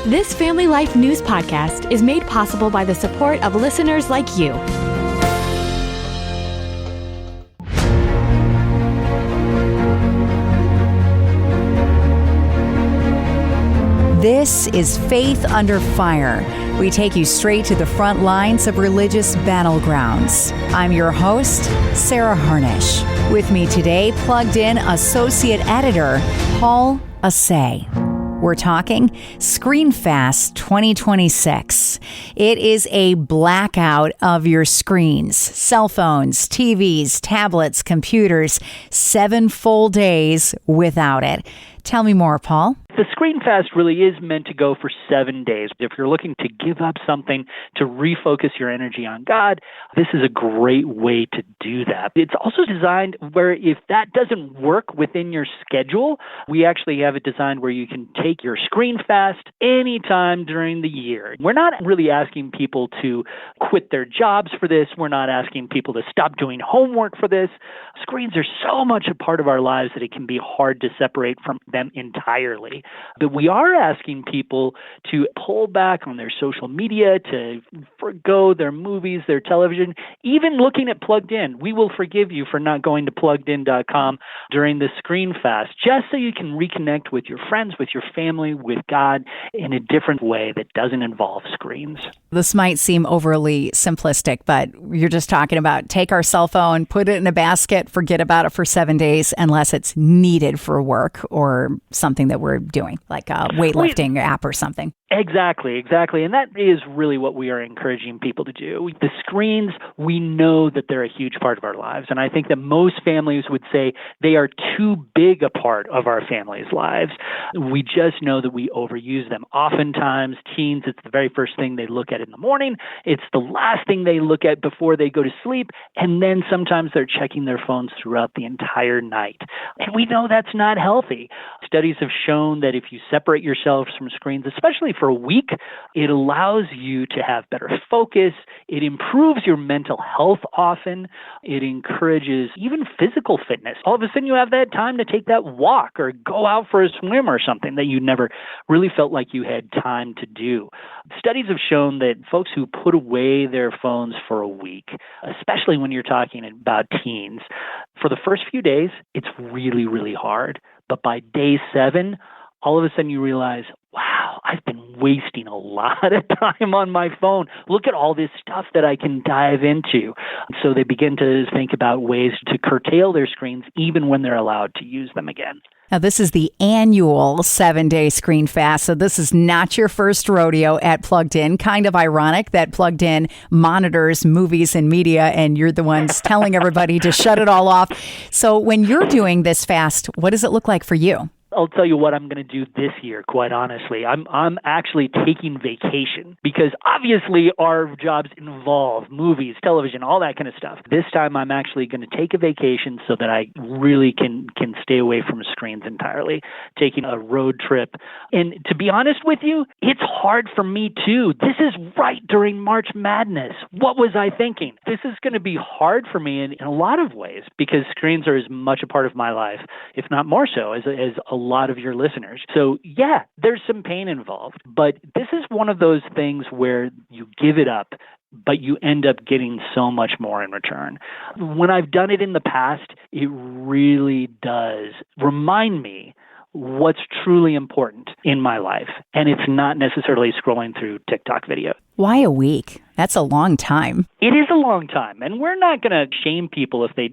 This Family Life News podcast is made possible by the support of listeners like you. This is Faith Under Fire. We take you straight to the front lines of religious battlegrounds. I'm your host, Sarah Harnisch. With me today, plugged in Associate Editor Paul Assay. We're talking ScreenFast 2026. It is a blackout of your screens, cell phones, TVs, tablets, computers, 7 full days without it. Tell me more, Paul. The ScreenFast really is meant to go for 7 days. If you're looking to give up something to refocus your energy on God, this is a great way to do that. It's also designed where if that doesn't work within your schedule, we actually have it designed where you can take your ScreenFast anytime during the year. We're not really asking people to quit their jobs for this. We're not asking people to stop doing homework for this. Screens are so much a part of our lives that it can be hard to separate from them entirely. But we are asking people to pull back on their social media, to forgo their movies, their television, even looking at Plugged In. We will forgive you for not going to pluggedin.com during the ScreenFast, just so you can reconnect with your friends, with your family, with God in a different way that doesn't involve screens. This might seem overly simplistic, but you're just talking about take our cell phone, put it in a basket, forget about it for 7 days unless it's needed for work or something that we're doing, like a weightlifting app or something. Exactly. And that is really what we are encouraging people to do. The screens, we know that they're a huge part of our lives. And I think that most families would say they are too big a part of our families' lives. We just know that we overuse them. Oftentimes, teens, it's the very first thing they look at in the morning. It's the last thing they look at before they go to sleep. And then sometimes they're checking their phones throughout the entire night. And we know that's not healthy. Studies have shown that if you separate yourselves from screens, especially for a week, it allows you to have better focus. It improves your mental health often. It encourages even physical fitness. All of a sudden you have that time to take that walk or go out for a swim or something that you never really felt like you had time to do. Studies have shown that folks who put away their phones for a week, especially when you're talking about teens, for the first few days, it's really, really hard. But by day 7, all of a sudden you realize, wow, I've been wasting a lot of time on my phone. Look at all this stuff that I can dive into. So they begin to think about ways to curtail their screens even when they're allowed to use them again. Now, this is the annual 7-day ScreenFast, so this is not your first rodeo at Plugged In. Kind of ironic that Plugged In monitors movies and media, and you're the ones telling everybody to shut it all off. So when you're doing this fast, what does it look like for you? I'll tell you what I'm going to do this year, quite honestly. I'm actually taking vacation because obviously our jobs involve movies, television, all that kind of stuff. This time I'm actually going to take a vacation so that I really can stay away from screens entirely, taking a road trip. And to be honest with you, it's hard for me too. This is right during March Madness. What was I thinking? This is going to be hard for me in a lot of ways because screens are as much a part of my life, if not more so, as a lot of your listeners. So yeah, there's some pain involved, but this is one of those things where you give it up, but you end up getting so much more in return. When I've done it in the past, it really does remind me what's truly important in my life. And it's not necessarily scrolling through TikTok videos. Why a week? That's a long time. It is a long time. And we're not going to shame people if they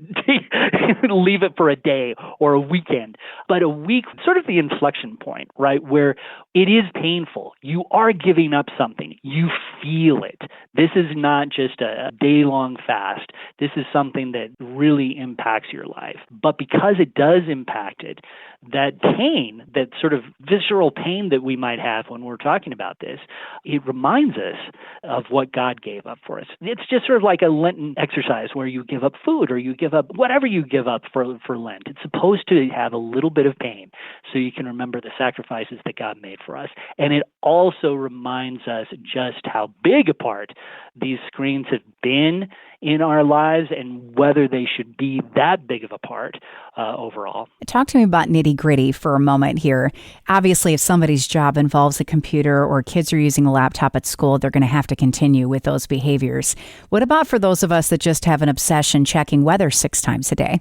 leave it for a day or a weekend. But a week, sort of the inflection point, right, where it is painful. You are giving up something. You feel it. This is not just a day-long fast. This is something that really impacts your life. But because it does impact it, that pain, that sort of visceral pain that we might have when we're talking about this, it reminds us of what God gave up for us. It's just sort of like a Lenten exercise where you give up food or you give up whatever you give up for Lent. It's supposed to have a little bit of pain so you can remember the sacrifices that God made for us. And it also reminds us just how big a part these screens have been in our lives and whether they should be that big of a part overall. Talk to me about nitty-gritty for a moment here. Obviously, if somebody's job involves a computer or kids are using a laptop at school, they're going to have to continue with those behaviors. What about for those of us that just have an obsession checking weather 6 times a day?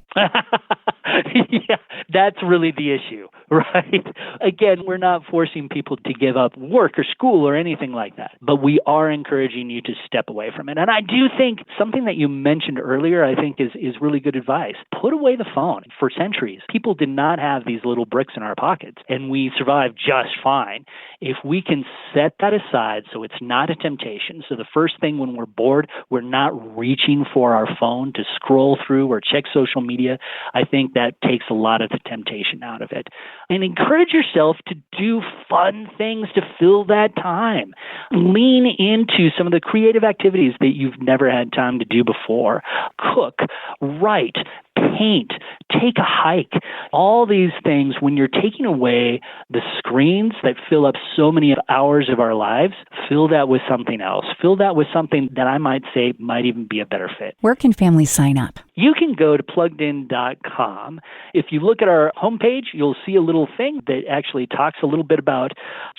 Yeah, that's really the issue, right? Again, we're not forcing people to give up work or school or anything like that, but we are encouraging you to step away from it. And I do think something that you mentioned earlier, I think is really good advice. Put away the phone. For centuries, people did not have these little bricks in our pockets, and we survived just fine. If we can set that aside so it's not a temptation, so the first thing when we're bored, we're not reaching for our phone to scroll through or check social media, I think that takes a lot of the temptation out of it. And encourage yourself to do fun things to fill that time. Lean into some of the creative activities that you've never had time to do before. Cook, write, paint, take a hike. All these things, when you're taking away the screens that fill up so many hours of our lives, fill that with something else. Fill that with something that I might say might even be a better fit. Where can families sign up? You can go to pluggedin.com. If you look at our homepage, you'll see a little thing that actually talks a little bit about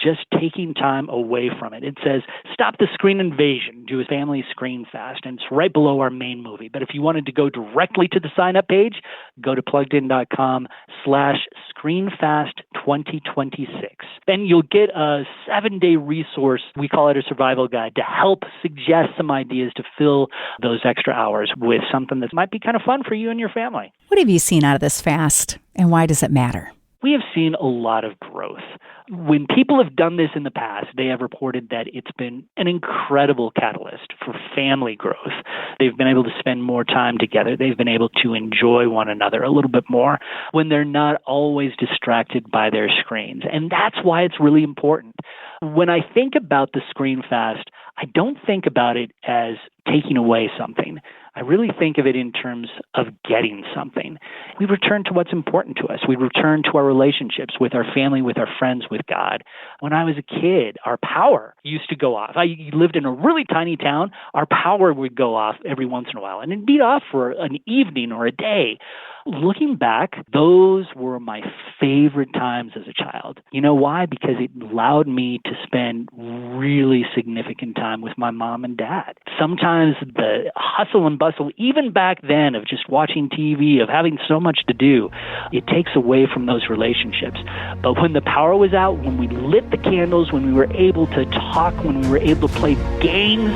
just taking time away from it. It says, stop the screen invasion, do a family screen fast. And it's right below our main movie. But if you wanted to go directly to the sign-up page, go to pluggedin.com/screenfast2026. Then you'll get a 7-day resource. We call it a survival guide to help suggest some ideas to fill those extra hours with something that might be kind of fun for you and your family. What have you seen out of this fast, and why does it matter? We have seen a lot of growth. When people have done this in the past, they have reported that it's been an incredible catalyst for family growth. They've been able to spend more time together. They've been able to enjoy one another a little bit more when they're not always distracted by their screens. And that's why it's really important. When I think about the screen fast, I don't think about it as taking away something. I really think of it in terms of getting something. We return to what's important to us. We return to our relationships with our family, with our friends, with God. When I was a kid, our power used to go off. I lived in a really tiny town. Our power would go off every once in a while, and it'd be off for an evening or a day. Looking back, those were my favorite times as a child. You know why? Because it allowed me to spend really significant time with my mom and dad. Sometimes the hustle and bustle, even back then, of just watching TV, of having so much to do, it takes away from those relationships. But when the power was out, when we lit the candles, when we were able to talk, when we were able to play games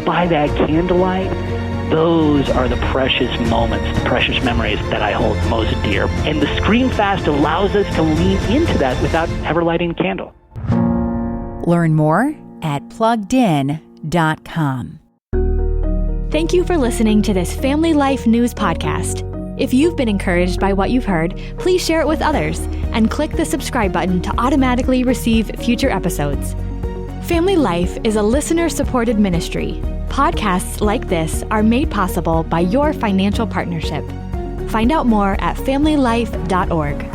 by that candlelight, those are the precious moments, the precious memories that I hold most dear. And the screen fast allows us to lean into that without ever lighting a candle. Learn more at pluggedin.com. Thank you for listening to this Family Life News podcast. If you've been encouraged by what you've heard, please share it with others and click the subscribe button to automatically receive future episodes. Family Life is a listener-supported ministry. Podcasts like this are made possible by your financial partnership. Find out more at familylife.org.